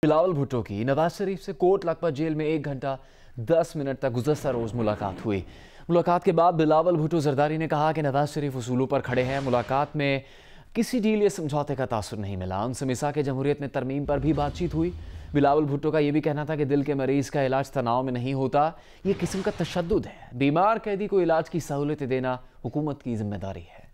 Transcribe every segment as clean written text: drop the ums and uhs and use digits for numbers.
بلاول بھٹو کی نواز شریف سے کوٹ لکھپت جیل میں 1 گھنٹہ 10 منٹ تک گزشتہ روز ملاقات ہوئی۔ ملاقات کے بعد بلاول بھٹو زرداری نے کہا کہ نواز شریف اصولوں پر کھڑے ہیں۔ ملاقات میں کسی ڈیل یا سمجھوتے کا تاثر نہیں ملا۔ ان سے میثاق جمہوریت میں ترمیم پر بھی بات چیت ہوئی۔ بلاول بھٹو کا یہ بھی کہنا تھا کہ دل کے مریض کا علاج تناؤ میں نہیں ہوتا، یہ قسم کا تشدد ہے۔ بیمار قیدی کو علاج کی سہولتیں دینا حکومت کی ذمہ داری ہے۔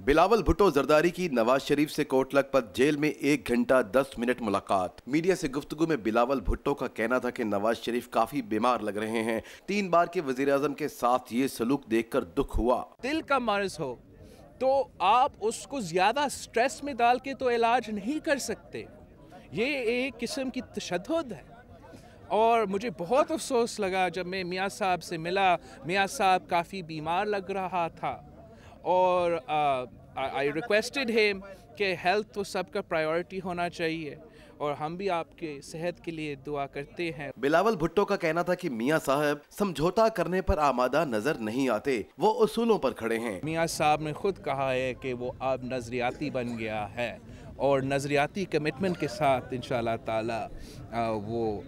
بلاول بھٹو زرداری کی نواز شریف سے کوٹ لکھپت جیل میں 1 گھنٹہ 10 منٹ ملاقات۔ میڈیا سے گفتگو میں بلاول بھٹو کا کہنا تھا کہ نواز شریف کافی بیمار لگ رہے ہیں۔ 3 بار کے وزیراعظم کے ساتھ یہ سلوک دیکھ کر دکھ ہوا۔ دل کا مرض ہو تو آپ اس کو زیادہ سٹریس میں ڈال کے تو علاج نہیں کر سکتے، یہ ایک قسم کی تشدد ہے۔ اور مجھے بہت افسوس لگا جب میں میاں صاحب سے ملا، میاں صاحب کافی بیمار لگ رہا تھا، اور I requested him کہ ہیلتھ تو سب کا پرائیورٹی ہونا چاہیے، اور ہم بھی آپ کے صحت کے لیے دعا کرتے ہیں۔ بلاول بھٹو کا کہنا تھا کہ میاں صاحب سمجھوتا کرنے پر آمادہ نظر نہیں آتے، وہ اصولوں پر کھڑے ہیں۔ میاں صاحب نے خود کہا ہے کہ وہ اب نظریاتی بن گیا ہے، اور نظریاتی کمٹمنٹ کے ساتھ انشاءاللہ تعالی وہ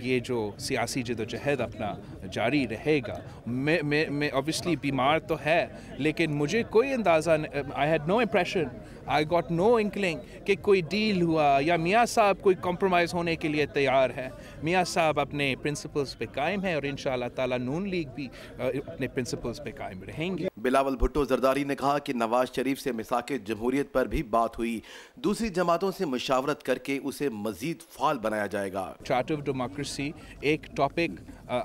یہ جو سیاسی جدوجہد اپنا جاری رہے گا۔ میں obviously بیمار تو ہے، لیکن مجھے کوئی اندازہ I had no impression, I got no inkling کہ کوئی ڈیل ہوا یا میاں صاحب کوئی کمپرومائز ہونے کے لیے تیار ہے۔ میاں صاحب اپنے پرنسپلز پہ قائم ہیں، اور انشاءاللہ تعالی نون لیگ بھی اپنے پرنسپلز پہ قائم رہیں گے۔ بلاول بھٹو زرداری نے کہا کہ نواز شریف سے میثاق جمہوریت پر بھی بات ہوئی، دوسری جماعتوں سے مشاورت کر کے اسے مزید فعال بنایا جائے گا۔ چارٹر آف ڈیموکریسی ایک ٹاپک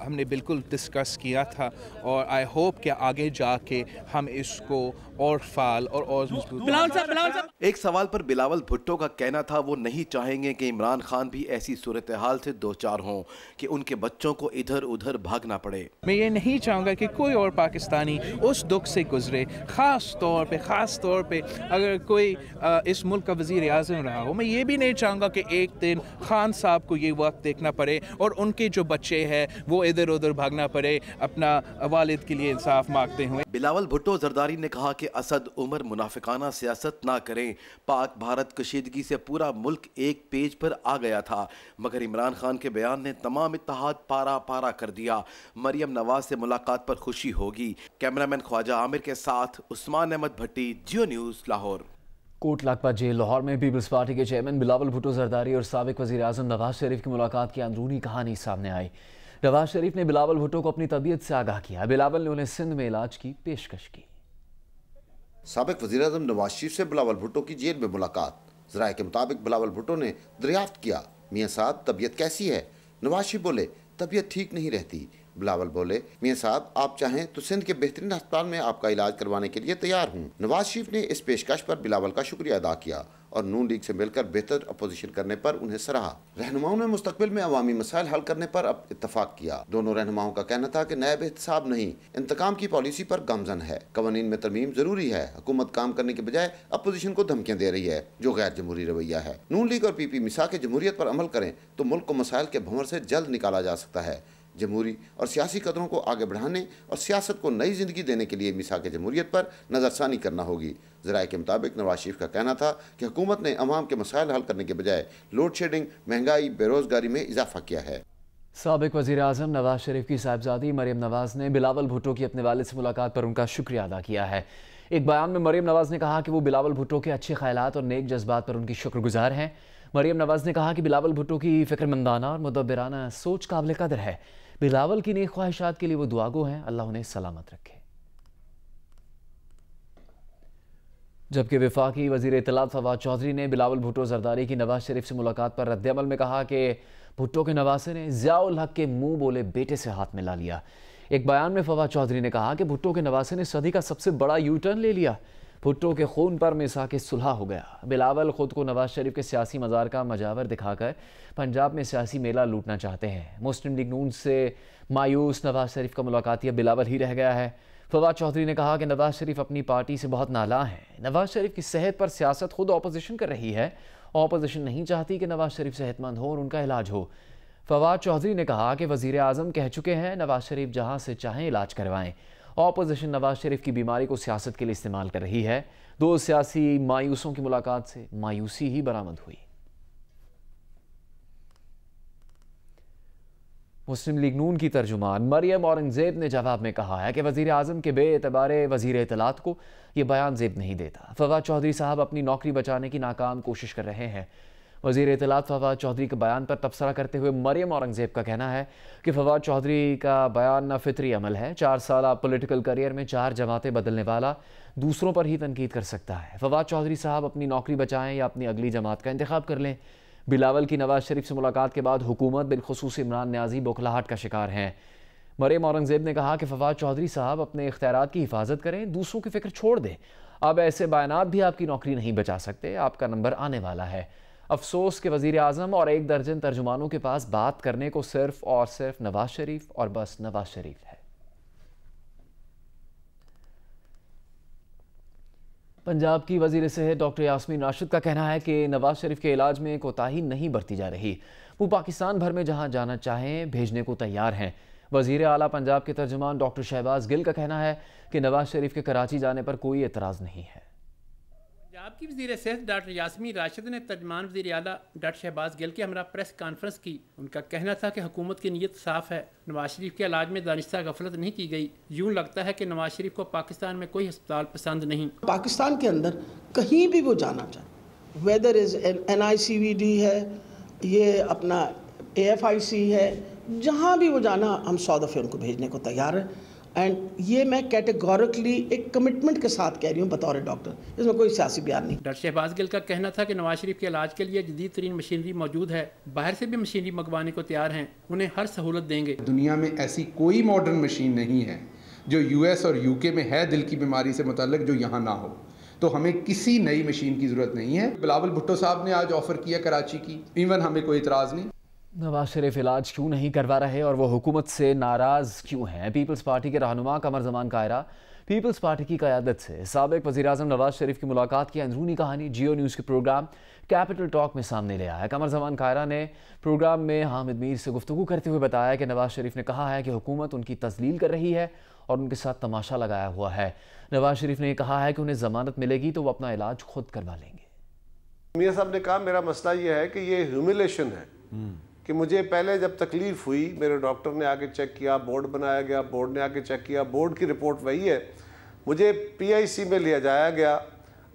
ہم نے بالکل ڈسکس کیا تھا، اور آئی ہوپ کہ آگے جا کے ہم اس کو اور فعال اور مضبوط۔ ایک سوال پر بلاول بھٹو کا کہنا تھا وہ نہیں چاہیں گے کہ عمران خان بھی ایسی صورتحال سے دوچار ہوں کہ ان کے بچوں کو ادھر ادھر بھاگنا پڑے۔ میں یہ نہیں چاہوں گا کہ کوئی اور پاکستانی اس دکھ سے گزرے، خاص طور پہ اگر کوئی اس ملک کا وزیر اعظم رہا ہو۔ میں یہ بھی نہیں چاہوں گا کہ ایک دن خان صاحب کو یہ وقت دیکھنا پڑے اور ان کے جو بچے ہیں وہ ادھر ادھر بھاگنا پڑے اپنا والد کے لیے انصاف مانگتے ہوئے۔ بلاول بھٹو زرداری نے کہا کہ اسد عمر منافقانہ سیاست نہ کریں۔ پاک بھارت کشیدگی سے پورا ملک ایک پیج پر آ گیا تھا، مگر عمران خان کے بیان نے تمام اتحاد پارا پارا کر دیا۔ مریم نواز سے ملاقات پر خوشی ہوگی۔ کیمرامین خواجہ عامر کے ساتھ عثمان احمد بھٹی، جیو نیوز، لاہور۔ کوٹ لکھپت جیل لاہور میں پیپلز پارٹی کے چیئرمین بلاول بھٹو زرداری اور سابق وزیر اعظم نواز شریف کی ملاقات کی اندرونی کہانی سامنے آئی۔ نواز شریف نے بلاول بھٹو کو اپنی طبیعت سے آگاہ کیا۔ بلاول نے انہیں سندھ میں علاج کی پیشکش کی۔ سابق وزیر اعظم نواز شریف سے بلاول بھٹو کی جیل میں ملاقات۔ ذرائع کے مطابق بلاول بھٹو نے دریافت کیا، میاں صاحب طبیعت کیسی ہے؟ نواز شریف بولے طبیعت ٹھیک نہیں رہتی۔ بلاول بولے میاں صاحب آپ چاہیں تو سندھ کے بہترین ہسپتال میں آپ کا علاج کروانے کے لیے تیار ہوں۔ نواز شریف نے اس پیشکش پر بلاول کا شکریہ ادا کیا اور نون لیگ سے مل کر بہتر اپوزیشن کرنے پر انہیں سراہا۔ رہنماؤں نے مستقبل میں عوامی مسائل حل کرنے پر اب اتفاق کیا۔ دونوں رہنماؤں کا کہنا تھا کہ نائب احتساب نہیں، انتقام کی پالیسی پر گامزن ہے۔ قوانین میں ترمیم ضروری ہے۔ حکومت کام کرنے کے بجائے اپوزیشن کو دھمکیاں دے رہی ہے جو غیر جمہوری رویہ ہے۔ نون لیگ اور پی پی میثاق جمہوریت پر عمل کریں تو ملک کو مسائل کے بھنور سے جلد نکالا جا سکتا ہے۔ جمہوری اور سیاسی قدروں کو آگے بڑھانے اور سیاست کو نئی زندگی دینے کے لیے میثاق جمہوریت پر نظر ثانی کرنا ہوگی۔ ذرائع کے مطابق نواز شریف کا کہنا تھا کہ حکومت نے عوام کے مسائل حل کرنے کے بجائے لوڈ شیڈنگ، مہنگائی، بے روزگاری میں اضافہ کیا ہے۔ سابق وزیر اعظم نواز شریف کی صاحبزادی مریم نواز نے بلاول بھٹو کی اپنے والد سے ملاقات پر ان کا شکریہ ادا کیا ہے۔ ایک بیان میں مریم نواز نے کہا کہ وہ بلاول بھٹو کے اچھے خیالات اور نیک جذبات پر ان کی شکر گزار ہیں۔ مریم نواز نے کہا کہ بلاول بھٹو کی فکر مندانہ اور مدبرانہ سوچ قابل قدر ہے۔ بلاول کی نیک خواہشات کے لیے وہ دعاگو ہیں، اللہ انہیں سلامت رکھے۔ جبکہ وفاقی وزیر اطلاعات فواد چودھری نے بلاول بھٹو زرداری کی نواز شریف سے ملاقات پر رد عمل میں کہا کہ بھٹو کے نواسے نے ضیاء الحق کے منہ بولے بیٹے سے ہاتھ ملا لیا۔ ایک بیان میں فواد چودھری نے کہا کہ بھٹو کے نواسے نے صدی کا سب سے بڑا یو ٹرن لے لیا۔ بھٹو کے خون پر میثاق صلح ہو گیا۔ بلاول خود کو نواز شریف کے سیاسی مزار کا مجاور دکھا کر پنجاب میں سیاسی میلہ لوٹنا چاہتے ہیں۔ مسلم لیگ نون سے مایوس نواز شریف کا ملاقاتیہ بلاول ہی رہ گیا ہے۔ فواد چودھری نے کہا کہ نواز شریف اپنی پارٹی سے بہت نالاں ہیں۔ نواز شریف کی صحت پر سیاست خود اپوزیشن کر رہی ہے۔ اپوزیشن نہیں چاہتی کہ نواز شریف صحت مند ہو اور ان کا علاج ہو۔ فواد چودھری نے کہا کہ وزیر اعظم کہہ چکے ہیں نواز شریف جہاں سے چاہیں علاج کروائیں۔ اپوزیشن نواز شریف کی بیماری کو سیاست کے لیے استعمال کر رہی ہے۔ دو سیاسی مایوسوں کی ملاقات سے مایوسی ہی برآمد ہوئی۔ مسلم لیگ نون کی ترجمان مریم اورنگزیب نے جواب میں کہا ہے کہ وزیر اعظم کے بے اعتبار وزیر اطلاعات کو یہ بیان زیب نہیں دیتا۔ فواد چودھری صاحب اپنی نوکری بچانے کی ناکام کوشش کر رہے ہیں۔ وزیر اطلاعات فواد چودھری کے بیان پر تبصرہ کرتے ہوئے مریم اورنگزیب کا کہنا ہے کہ فواد چودھری کا بیان نا فطری عمل ہے۔ 4 سالہ پولیٹیکل کریئر میں 4 جماعتیں بدلنے والا دوسروں پر ہی تنقید کر سکتا ہے۔ فواد چودھری صاحب اپنی نوکری بچائیں یا اپنی اگلی جماعت کا انتخاب کر لیں۔ بلاول کی نواز شریف سے ملاقات کے بعد حکومت بالخصوص عمران نیازی بوکھلاہٹ کا شکار ہیں۔ مریم اورنگزیب نے کہا کہ فواد چودھری صاحب اپنے اختیارات کی حفاظت کریں، دوسروں کی فکر چھوڑ دیں۔ اب ایسے بیانات بھی آپ کی نوکری نہیں بچا سکتے، آپ کا نمبر آنے والا ہے۔ افسوس کہ وزیر اعظم اور 1 درجن ترجمانوں کے پاس بات کرنے کو صرف اور صرف نواز شریف اور بس نواز شریف ہے۔ پنجاب کی وزیر صحت ڈاکٹر یاسمین راشد کا کہنا ہے کہ نواز شریف کے علاج میں کوتاہی نہیں برتی جا رہی۔ وہ پاکستان بھر میں جہاں جانا چاہیں بھیجنے کو تیار ہیں۔ وزیر اعلیٰ پنجاب کے ترجمان ڈاکٹر شہباز گل کا کہنا ہے کہ نواز شریف کے کراچی جانے پر کوئی اعتراض نہیں ہے۔ پنجاب کی وزیر صحت ڈاکٹر یاسمین راشد نے ترجمان وزیر اعلیٰ ڈاکٹر شہباز گل کے ہمراہ پریس کانفرنس کی۔ ان کا کہنا تھا کہ حکومت کی نیت صاف ہے، نواز شریف کے علاج میں دانستہ غفلت نہیں کی گئی۔ یوں لگتا ہے کہ نواز شریف کو پاکستان میں کوئی ہسپتال پسند نہیں۔ پاکستان کے اندر کہیں بھی وہ جانا چاہے، ویدر از NICVD ہے، یہ اپنا AFIC ہے، جہاں بھی وہ جانا ہم 100 دفعے ان کو بھیجنے کو تیار ہیں۔ اینڈ یہ میں کیٹیگورکلی ایک کمٹمنٹ کے ساتھ کہہ رہی ہوں بطور ڈاکٹر، اس میں کوئی سیاسی بیان نہیں۔ ڈاکٹر شہباز گل کا کہنا تھا کہ نواز شریف کے علاج کے لیے جدید ترین مشینری موجود ہے، باہر سے بھی مشینری منگوانے کو تیار ہیں، انہیں ہر سہولت دیں گے۔ دنیا میں ایسی کوئی ماڈرن مشین نہیں ہے جو US اور UK میں ہے دل کی بیماری سے متعلق جو یہاں نہ ہو، تو ہمیں کسی نئی مشین کی ضرورت نہیں ہے۔ بلاول بھٹو صاحب نے آج آفر کیا کراچی کی، ایون ہمیں کوئی اعتراض نہیں۔ نواز شریف علاج کیوں نہیں کروا رہے اور وہ حکومت سے ناراض کیوں ہیں؟ پیپلز پارٹی کے رہنما قمر زمان قائرہ پیپلز پارٹی کی قیادت سے سابق وزیر اعظم نواز شریف کی ملاقات کی اندرونی کہانی جیو نیوز کے پروگرام کیپٹل ٹاک میں سامنے لے آیا۔ قمر زمان قائرہ نے پروگرام میں حامد میر سے گفتگو کرتے ہوئے بتایا کہ نواز شریف نے کہا ہے کہ حکومت ان کی تذلیل کر رہی ہے اور ان کے ساتھ تماشا لگایا ہوا ہے۔ نواز شریف نے یہ کہا ہے کہ انہیں ضمانت ملے گی تو وہ اپنا علاج خود کروا لیں گے۔ میاں صاحب نے کہا میرا مسئلہ یہ ہے کہ یہ ہیوملیشن ہے کہ مجھے پہلے جب تکلیف ہوئی میرے ڈاکٹر نے آ کے چیک کیا، بورڈ بنایا گیا، بورڈ نے آ کے چیک کیا، بورڈ کی رپورٹ وہی ہے، مجھے PIC میں لیا جایا گیا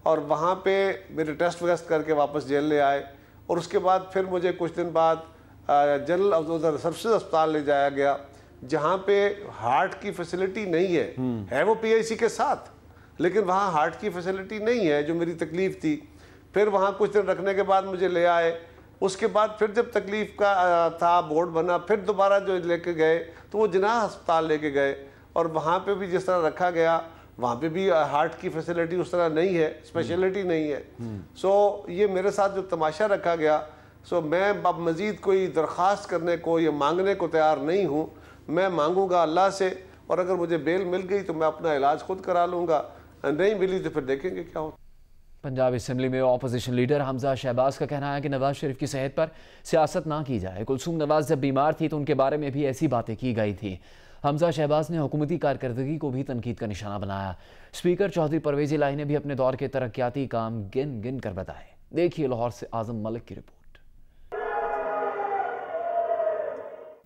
اور وہاں پہ میرے ٹیسٹ ویسٹ کر کے واپس جیل لے آئے، اور اس کے بعد پھر مجھے کچھ دن بعد جنرل ادھر سرسز اسپتال لے جایا گیا جہاں پہ ہارٹ کی فیسلٹی نہیں ہے وہ PIC کے ساتھ، لیکن وہاں ہارٹ کی فیسلٹی نہیں ہے جو میری تکلیف تھی۔ پھر وہاں کچھ دن رکھنے کے بعد مجھے لے آئے، اس کے بعد پھر جب تکلیف کا تھا بورڈ بنا، پھر دوبارہ جو لے کے گئے تو وہ جناح ہسپتال لے کے گئے، اور وہاں پہ بھی جس طرح رکھا گیا وہاں پہ بھی ہارٹ کی فیسلٹی اس طرح نہیں ہے، اسپیشلٹی نہیں ہے۔ سو یہ میرے ساتھ جو تماشا رکھا گیا، سو میں اب مزید کوئی درخواست کرنے کو یا مانگنے کو تیار نہیں ہوں۔ میں مانگوں گا اللہ سے، اور اگر مجھے بیل مل گئی تو میں اپنا علاج خود کرا لوں گا، نہیں ملی تو پھر دیکھیں گے کیا ہوتا۔ پنجاب اسمبلی میں اپوزیشن لیڈر حمزہ شہباز کا کہنا ہے کہ نواز شریف کی صحت پر سیاست نہ کی جائے۔ کلثوم نواز جب بیمار تھی تو ان کے بارے میں بھی ایسی باتیں کی گئی تھی۔ حمزہ شہباز نے حکومتی کارکردگی کو بھی تنقید کا نشانہ بنایا۔ اسپیکر چودھری پرویز الہی نے بھی اپنے دور کے ترقیاتی کام گن گن کر بتائے۔ دیکھیے لاہور سے اعظم ملک کی رپورٹ۔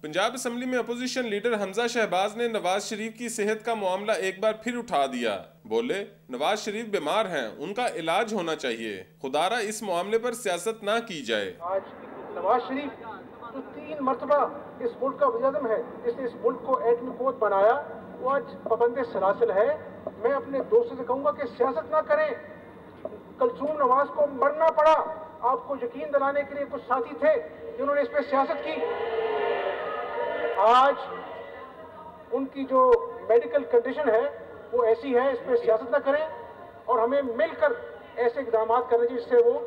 پنجاب اسمبلی میں اپوزیشن لیڈر حمزہ شہباز نے نواز شریف کی صحت کا معاملہ ایک بار پھر اٹھا دیا۔ بولے نواز شریف بیمار ہیں، ان کا علاج ہونا چاہیے، خدارہ اس معاملے پر سیاست نہ کی جائے۔ آج نواز شریف جو 3 مرتبہ اس ملک کا وزیر اعظم ہے، جس نے اس ملک کو ایٹمی قوت بنایا، وہ آج پابند سلاسل ہے۔ میں اپنے دوستوں سے کہوں گا کہ سیاست نہ کریں۔ کلثوم نواز کو مرنا پڑا، آپ کو یقین دلانے کے لیے کچھ ساتھی تھے جنہوں نے اس پہ سیاست کی۔ آج ان کی جو میڈیکل کنڈیشن ہے وہ ایسی ہے، اس پہ سیاست نہ کریں اور ہمیں مل کر ایسے اقدامات کرنے جس سے وہ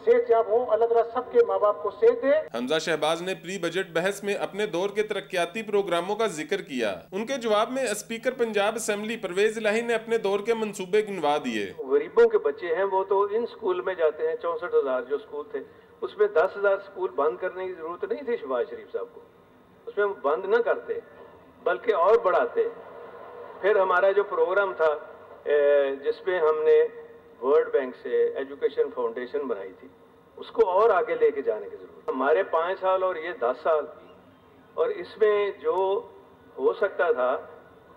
صحت یاب ہوں۔ اللہ تعالیٰ سب کے ماں باپ کو صحت دے۔ حمزہ شہباز نے پری بجٹ بحث میں اپنے دور کے ترقیاتی پروگراموں کا ذکر کیا۔ ان کے جواب میں اسپیکر پنجاب اسمبلی پرویز الہی نے اپنے دور کے منصوبے گنوا دیے۔ غریبوں کے بچے ہیں وہ تو ان سکول میں جاتے ہیں، 64,000 جو سکول تھے اس میں 10,000 سکول بند کرنے کی ضرورت نہیں تھی شہباز شریف صاحب کو، اس میں بند نہ کرتے بلکہ اور بڑھاتے۔ پھر ہمارا جو پروگرام تھا جس میں ہم نے ورلڈ بینک سے ایجوکیشن فاؤنڈیشن بنائی تھی، اس کو اور آگے لے کے جانے کی ضرورت ہے. ہمارے 5 سال اور یہ 10 سال، اور اس میں جو ہو سکتا تھا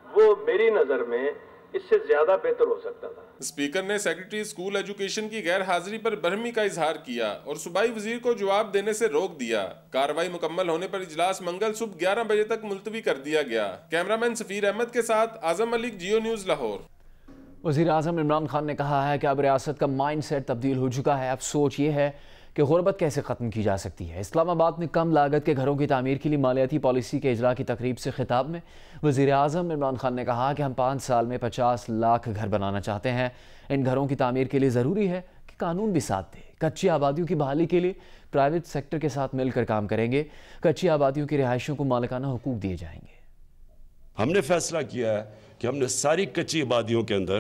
وہ میری نظر میں اس سے زیادہ بہتر ہو سکتا تھا. اسپیکر نے سیکرٹری اسکول ایجوکیشن کی غیر حاضری پر برہمی کا اظہار کیا اور صوبائی وزیر کو جواب دینے سے روک دیا. کارروائی مکمل ہونے پر اجلاس منگل صبح 11 بجے تک ملتوی کر دیا گیا. کیمرامین سفیر احمد کے ساتھ اعظم ملک، جیو نیوز، لاہور. وزیر اعظم عمران خان نے کہا ہے کہ اب ریاست کا مائنڈ سیٹ تبدیل ہو چکا ہے. اب سوچ یہ ہے کہ غربت کیسے ختم کی جا سکتی ہے. اسلام آباد میں کم لاگت کے گھروں کی تعمیر کے لیے مالیاتی پالیسی کے اجرا کی تقریب سے خطاب میں وزیر اعظم عمران خان نے کہا کہ ہم 5 سال میں 50 لاکھ گھر بنانا چاہتے ہیں. ان گھروں کی تعمیر کے لیے ضروری ہے کہ قانون بھی ساتھ دے. کچی آبادیوں کی بحالی کے لیے پرائیویٹ سیکٹر کے ساتھ مل کر کام کریں گے. کچی آبادیوں کی رہائشوں کو مالکانہ حقوق دیے جائیں گے. ہم نے فیصلہ کیا ہے کہ ہم نے ساری کچی آبادیوں کے اندر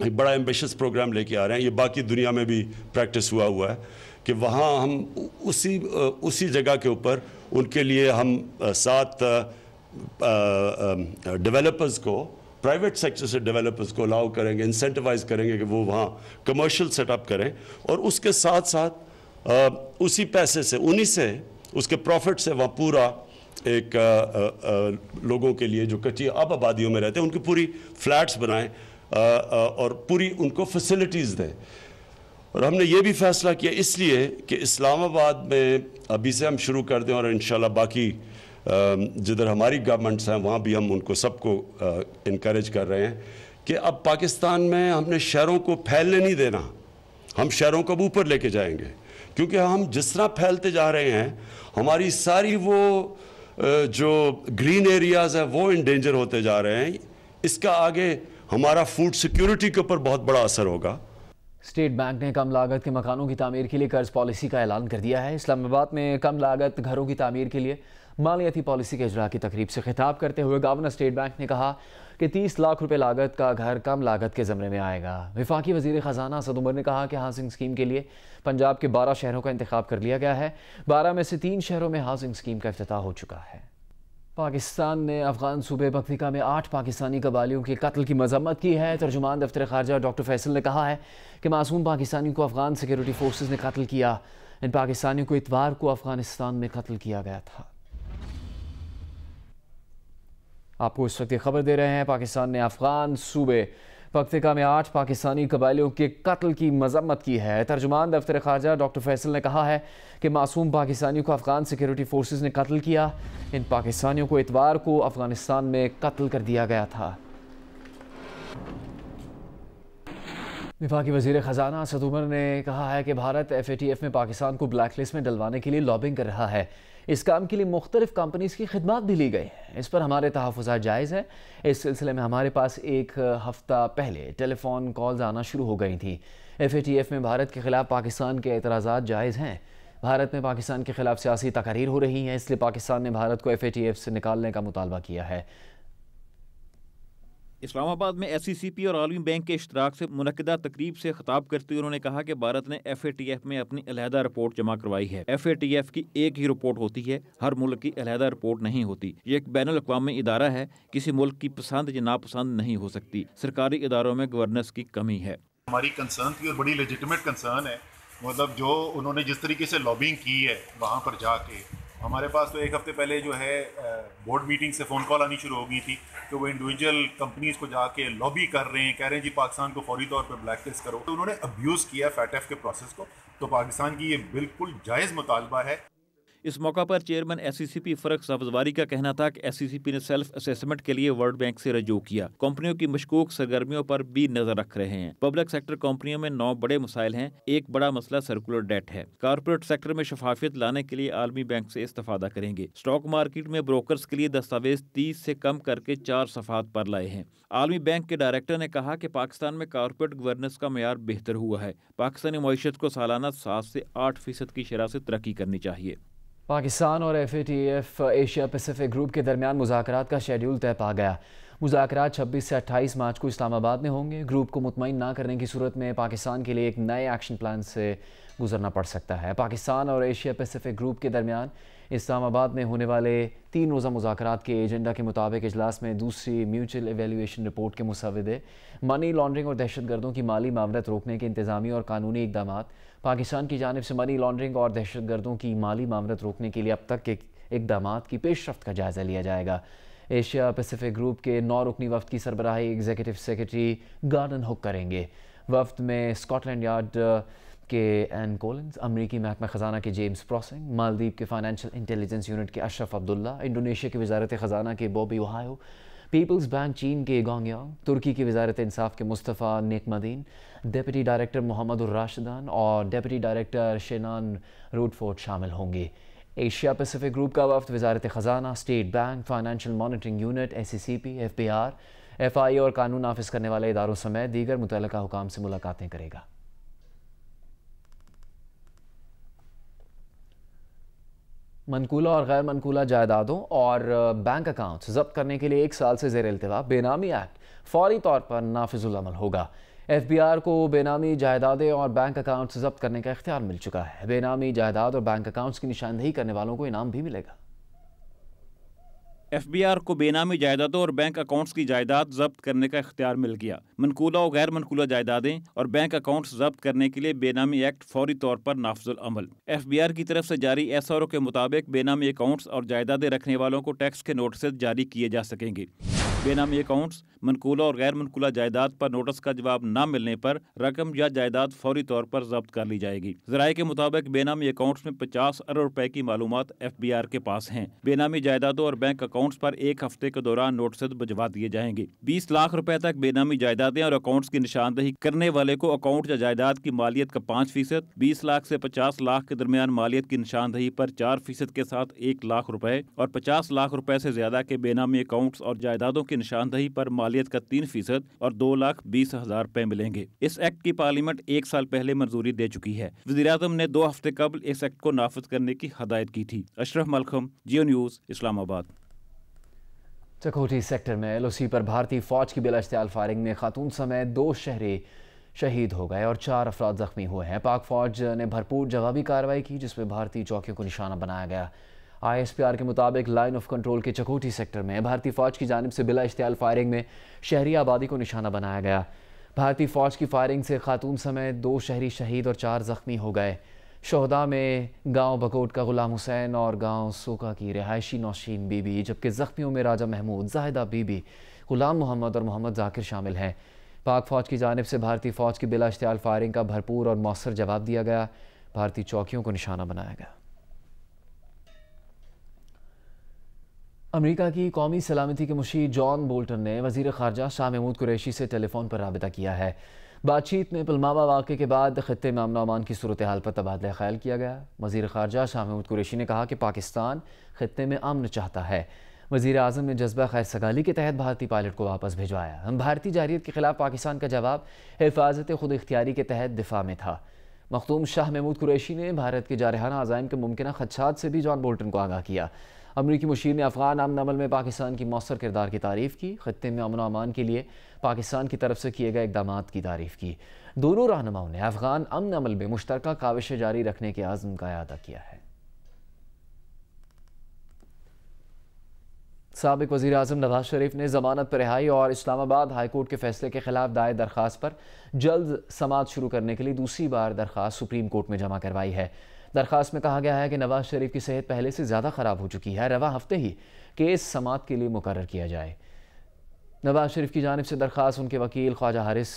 ایک بڑا ایمبیشس پروگرام لے کے آ رہے ہیں. یہ باقی دنیا میں بھی پریکٹس ہوا ہے کہ وہاں ہم اسی جگہ کے اوپر ان کے لیے ہم 7 ڈیولپرز کو، پرائیویٹ سیکٹر سے ڈیولپرز کو الاؤ کریں گے، انسینٹیوائز کریں گے کہ وہ وہاں کمرشل سیٹ اپ کریں، اور اس کے ساتھ ساتھ اسی پیسے سے، انہی سے، اس کے پروفٹ سے وہاں پورا ایک لوگوں کے لیے جو کچی آبادیوں میں رہتے ہیں ان کی پوری فلیٹس بنائیں اور پوری ان کو فیسلٹیز دیں. اور ہم نے یہ بھی فیصلہ کیا اس لیے کہ اسلام آباد میں ابھی سے ہم شروع کر دیں، اور انشاءاللہ باقی جدھر ہماری گورنمنٹس ہیں وہاں بھی ہم ان کو سب کو انکریج کر رہے ہیں کہ اب پاکستان میں ہم نے شہروں کو پھیلنے نہیں دینا. ہم شہروں کو اوپر لے کے جائیں گے، کیونکہ ہم جس طرح پھیلتے جا رہے ہیں ہماری ساری وہ جو گرین ایریاز ہیں وہ انڈینجر ہوتے جا رہے ہیں. اس کا آگے ہمارا فوڈ سیکیورٹی کے اوپر بہت بڑا اثر ہوگا. اسٹیٹ بینک نے کم لاگت کے مکانوں کی تعمیر کے لیے قرض پالیسی کا اعلان کر دیا ہے. اسلام آباد میں کم لاگت گھروں کی تعمیر کے لیے مالیاتی پالیسی کے اجرا کی تقریب سے خطاب کرتے ہوئے گورنر اسٹیٹ بینک نے کہا کہ 30 لاکھ روپے لاگت کا گھر کم لاگت کے زمرے میں آئے گا. وفاقی وزیر خزانہ اسد عمر نے کہا کہ ہاؤسنگ اسکیم کے لیے پنجاب کے 12 شہروں کا انتخاب کر لیا گیا ہے. 12 میں سے 3 شہروں میں ہاؤسنگ اسکیم کا افتتاح ہو چکا ہے. پاکستان نے افغان صوبے پکتیکا میں 8 پاکستانی قبائلیوں کے قتل کی مذمت کی ہے. ترجمان دفتر خارجہ ڈاکٹر فیصل نے کہا ہے کہ معصوم پاکستانیوں کو افغان سیکیورٹی فورسز نے قتل کیا. ان پاکستانیوں کو اتوار کو افغانستان میں قتل کیا گیا تھا. آپ کو اس وقت یہ خبر دے رہے ہیں، پاکستان نے افغان صوبے پکتیکا میں 8 پاکستانی قبائلیوں کے قتل کی مذمت کی ہے. ترجمان دفتر خارجہ ڈاکٹر فیصل نے کہا ہے کہ معصوم پاکستانیوں کو افغان سیکیورٹی فورسز نے قتل کیا. ان پاکستانیوں کو اتوار کو افغانستان میں قتل کر دیا گیا تھا. وفاقی وزیر خزانہ اسد عمر نے کہا ہے کہ بھارت FATF میں پاکستان کو بلیک لسٹ میں ڈلوانے کے لیے لابنگ کر رہا ہے. اس کام کے لیے مختلف کمپنیز کی خدمات بھی لی گئی ہیں. اس پر ہمارے تحفظات جائز ہیں. اس سلسلے میں ہمارے پاس 1 ہفتہ پہلے ٹیلی فون کالز آنا شروع ہو گئی تھیں. FATF میں بھارت کے خلاف پاکستان کے اعتراضات جائز ہیں. بھارت میں پاکستان کے خلاف سیاسی تقاریر ہو رہی ہیں، اس لیے پاکستان نے بھارت کو FATF سے نکالنے کا مطالبہ کیا ہے. اسلام آباد میں SCCP اور عالمی بینک کے اشتراک سے منعقدہ تقریب سے خطاب کرتے ہوئے انہوں نے کہا کہ بھارت نے FATF میں اپنی علیحدہ رپورٹ جمع کروائی ہے. FATF کی ایک ہی رپورٹ ہوتی ہے، ہر ملک کی علیحدہ رپورٹ نہیں ہوتی. یہ ایک بین الاقوامی ادارہ ہے، کسی ملک کی پسند یا ناپسند نہیں ہو سکتی. سرکاری اداروں میں گورننس کی کمی ہے. ہماری کنسرن تھی اور بڑی لیجیٹمیٹ کنسرن ہے. مطلب جو انہوں نے جس طریقے سے لابنگ کی ہے وہاں پر جا کے، ہمارے پاس تو 1 ہفتے پہلے جو ہے بورڈ میٹنگ سے فون کال آنی شروع ہو گئی تھی کہ وہ انڈیویجول کمپنیز کو جا کے لابی کر رہے ہیں، کہہ رہے ہیں جی پاکستان کو فوری طور پہ بلیک لسٹ کرو. تو انہوں نے ابیوز کیا FATF کے پروسیس کو. تو پاکستان کی یہ بالکل جائز مطالبہ ہے. اس موقع پر چیئرمین SCCP فرق سبزواری کا کہنا تھا کہ SCCP نے سیلف اسیسمنٹ کے لیے ورلڈ بینک سے رجوع کیا. کمپنیوں کی مشکوک سرگرمیوں پر بھی نظر رکھ رہے ہیں. پبلک سیکٹر کمپنیوں میں 9 بڑے مسائل ہیں. ایک بڑا مسئلہ سرکولر ڈیٹ ہے. کارپوریٹ سیکٹر میں شفافیت لانے کے لیے عالمی بینک سے استفادہ کریں گے. اسٹاک مارکیٹ میں بروکرز کے لیے دستاویز 30 سے کم کر کے 4 صفحات پر لائے ہیں. عالمی بینک کے ڈائریکٹر نے کہا کہ پاکستان میں کارپوریٹ گورننس کا معیار بہتر ہوا ہے. پاکستانی معیشت کو سالانہ 7 سے 8% کی شرح سے ترقی کرنی چاہیے. پاکستان اور FATF ایشیا پیسیفک گروپ کے درمیان مذاکرات کا شیڈیول طے پا گیا. مذاکرات 26 سے 28 مارچ کو اسلام آباد میں ہوں گے۔ گروپ کو مطمئن نہ کرنے کی صورت میں پاکستان کے لیے ایک نئے ایکشن پلان سے گزرنا پڑ سکتا ہے۔ پاکستان اور ایشیا پیسیفک گروپ کے درمیان اسلام آباد میں ہونے والے 3 روزہ مذاکرات کے ایجنڈا کے مطابق اجلاس میں دوسری میوچل ایویلیویشن رپورٹ کے مسودے، منی لانڈرنگ اور دہشت گردوں کی مالی معاونت روکنے کے انتظامی اور قانونی اقدامات، پاکستان کی جانب سے منی لانڈرنگ اور دہشت گردوں کی مالی معاونت روکنے کے لیے اب تک کے اقدامات کی پیش رفت کا جائزہ لیا جائے گا۔ ایشیا پیسیفک گروپ کے 9 رکنی وفد کی سربراہی ایگزیکٹو سیکرٹری گارڈن ہک کریں گے۔ وفد میں اسکاٹ لینڈ یارڈ کے این کولنز، امریکی محکمہ خزانہ کے جیمز پروسنگ، مالدیپ کے فائنینشل انٹیلیجنس یونٹ کے اشرف عبداللہ، انڈونیشیا کی وزارت خزانہ کے بوبی اوہایو، پیپلز بینک چین کے گانگ یانگ، ترکی کی وزارت انصاف کے مصطفیٰ نیکمدین، ڈپٹی ڈائریکٹر محمد الراشدان اور ڈپٹی ڈائریکٹر شینان روڈفورڈ شامل ہوں گے۔ ایشیا پیسیفک گروپ کا وفد وزارت خزانہ، state bank, financial monitoring unit, SCCP، FBI، FI اور قانون نافذ کرنے والے اداروں سمیت دیگر متعلقہ حکام سے ملاقاتیں کرے گا۔ منقولہ اور غیر منقولہ جائیدادوں اور بینک اکاؤنٹس ضبط کرنے کے لیے 1 سال سے زیر التوا بے نامی ایکٹ فوری طور پر نافذ العمل ہوگا۔ FBI کو بے نامی جائیدادیں اور بینک اکاؤنٹس ضبط کرنے کا اختیار مل چکا ہے۔ بے نامی جائیداد اور بینک اکاؤنٹس کی نشاندہی کرنے والوں کو انعام بھی ملے گا۔ FBR کو بے نامی جائیدادوں اور بینک اکاؤنٹس کی جائیداد ضبط کرنے کا اختیار مل گیا۔ منقولہ اور غیر منقولہ جائیدادیں اور بینک اکاؤنٹس ضبط کرنے کے لیے بے نامی ایکٹ فوری طور پر نافذ العمل۔ FBR کی طرف سے جاری SRO کے مطابق بے نامی اکاؤنٹس اور جائیدادیں رکھنے والوں کو ٹیکس کے نوٹسز جاری کیے جا سکیں گے۔ بے نامی اکاؤنٹس، منقولہ اور غیر منقولہ جائیداد پر نوٹس کا جواب نہ ملنے پر رقم یا جائیداد فوری طور پر ضبط کر لی جائے گی۔ ذرائع کے مطابق بے نامی اکاؤنٹس میں 50 ارب روپے کی معلومات FBR کے پاس ہیں۔ بے نامی جائیدادوں اور بینک اکاؤنٹس پر 1 ہفتے کے دوران نوٹسز بھجوا دیے جائیں گے۔ 20 لاکھ روپے تک بے نامی جائیدادیں اور اکاؤنٹس کی نشاندہی کرنے والے کو اکاؤنٹ یا جائیداد کی مالیت کا 5%، 20 لاکھ سے 50 لاکھ کے درمیان مالیت کی نشاندہی پر 4% کے ساتھ 1 لاکھ روپے اور 50 لاکھ روپے سے زیادہ کے بے نامی اکاؤنٹس اور جائیدادوں کی نشاندہی پر مالیت کا 3% اور 2,20,000 روپے ملیں گے۔ اس ایکٹ کی پارلیمنٹ 1 سال پہلے منظوری دے چکی ہے۔ وزیراعظم نے 2 ہفتے قبل اس ایکٹ کو نافذ کرنے کی ہدایت کی تھی۔ اشرف ملخم، جیو نیوز، اسلام آباد۔ چکوٹھی سیکٹر میں LOC پر بھارتی فوج کی بلا اشتعال فائرنگ میں خاتون سمیت 2 شہری شہید ہو گئے اور 4 افراد زخمی ہوئے ہیں۔ پاک فوج نے بھرپور جوابی کارروائی کی جس میں بھارتی چوکیوں کو نشانہ بنایا گیا۔ ISPR کے مطابق لائن آف کنٹرول کے چکوٹھی سیکٹر میں بھارتی فوج کی جانب سے بلا اشتعال فائرنگ میں شہری آبادی کو نشانہ بنایا گیا۔ بھارتی فوج کی فائرنگ سے خاتون سمیت 2 شہری شہید اور 4 زخمی ہو گئے۔ شہداء میں گاؤں بکوٹ کا غلام حسین اور گاؤں سوکا کی رہائشی نوشین بی بی، جبکہ زخمیوں میں راجہ محمود، زاہدہ بی بی، غلام محمد اور محمد ذاکر شامل ہیں۔ پاک فوج کی جانب سے بھارتی فوج کی بلا اشتعال فائرنگ کا بھرپور اور مؤثر جواب دیا گیا۔ بھارتی چوکیوں کو نشانہ بنایا گیا۔ امریکہ کی قومی سلامتی کے مشیر جان بولٹن نے وزیر خارجہ شاہ محمود قریشی سے ٹیلی فون پر رابطہ کیا ہے۔ بات چیت میں پلوامہ واقعے کے بعد خطے میں امن و امان کی صورتحال پر تبادلہ خیال کیا گیا۔ وزیر خارجہ شاہ محمود قریشی نے کہا کہ پاکستان خطے میں امن چاہتا ہے۔ وزیر اعظم نے جذبہ خیر سگالی کے تحت بھارتی پائلٹ کو واپس بھجوایا۔ بھارتی جارحیت کے خلاف پاکستان کا جواب حفاظت خود اختیاری کے تحت دفاع میں تھا۔ مخدوم شاہ محمود قریشی نے بھارت کے جارحانہ عزائم کے ممکنہ خدشات سے بھی جان بولٹن کو آگاہ کیا۔ امریکی مشیر نے افغان امن عمل میں پاکستان کی مؤثر کردار کی تعریف کی۔ خطے میں امن و امان کے لیے پاکستان کی طرف سے کیے گئے اقدامات کی تعریف کی۔ دونوں رہنماؤں نے افغان امن عمل میں مشترکہ کاوشیں جاری رکھنے کے عزم کا اعادہ کیا ہے۔ سابق وزیر اعظم نواز شریف نے ضمانت پر رہائی اور اسلام آباد ہائی کورٹ کے فیصلے کے خلاف دائر درخواست پر جلد سماعت شروع کرنے کے لیے دوسری بار درخواست سپریم کورٹ میں جمع کروائی ہے۔ درخواست میں کہا گیا ہے کہ نواز شریف کی صحت پہلے سے زیادہ خراب ہو چکی ہے، رواں ہفتے ہی کیس سماعت کے لیے مقرر کیا جائے۔ نواز شریف کی جانب سے درخواست ان کے وکیل خواجہ حارث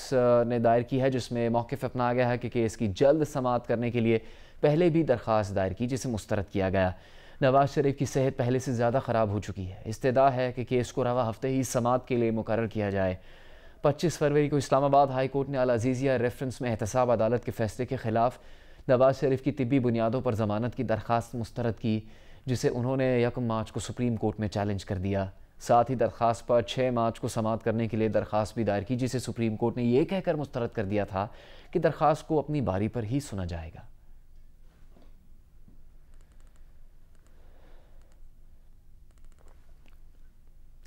نے دائر کی ہے، جس میں موقف اپنایا گیا ہے کہ کیس کی جلد سماعت کرنے کے لیے پہلے بھی درخواست دائر کی جسے مسترد کیا گیا۔ نواز شریف کی صحت پہلے سے زیادہ خراب ہو چکی ہے، استدعا ہے کہ کیس کو رواں ہفتے ہی سماعت کے لیے مقرر کیا جائے۔ 25 فروری کو اسلام آباد ہائی کورٹ نے العزیزیہ ریفرنس میں احتساب عدالت کے فیصلے کے خلاف نواز شریف کی طبی بنیادوں پر ضمانت کی درخواست مسترد کی، جسے انہوں نے 1 مارچ کو سپریم کورٹ میں چیلنج کر دیا۔ ساتھ ہی درخواست پر 6 مارچ کو سماعت کرنے کے لیے درخواست بھی دائر کی، جسے سپریم کورٹ نے یہ کہہ کر مسترد کر دیا تھا کہ درخواست کو اپنی باری پر ہی سنا جائے گا۔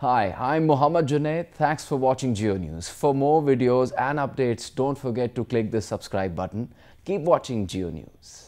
Hi, I'm Mohammad Junaid. Thanks for watching Geo News. For more videos and updates, don't forget to click the subscribe button. Keep watching Geo News.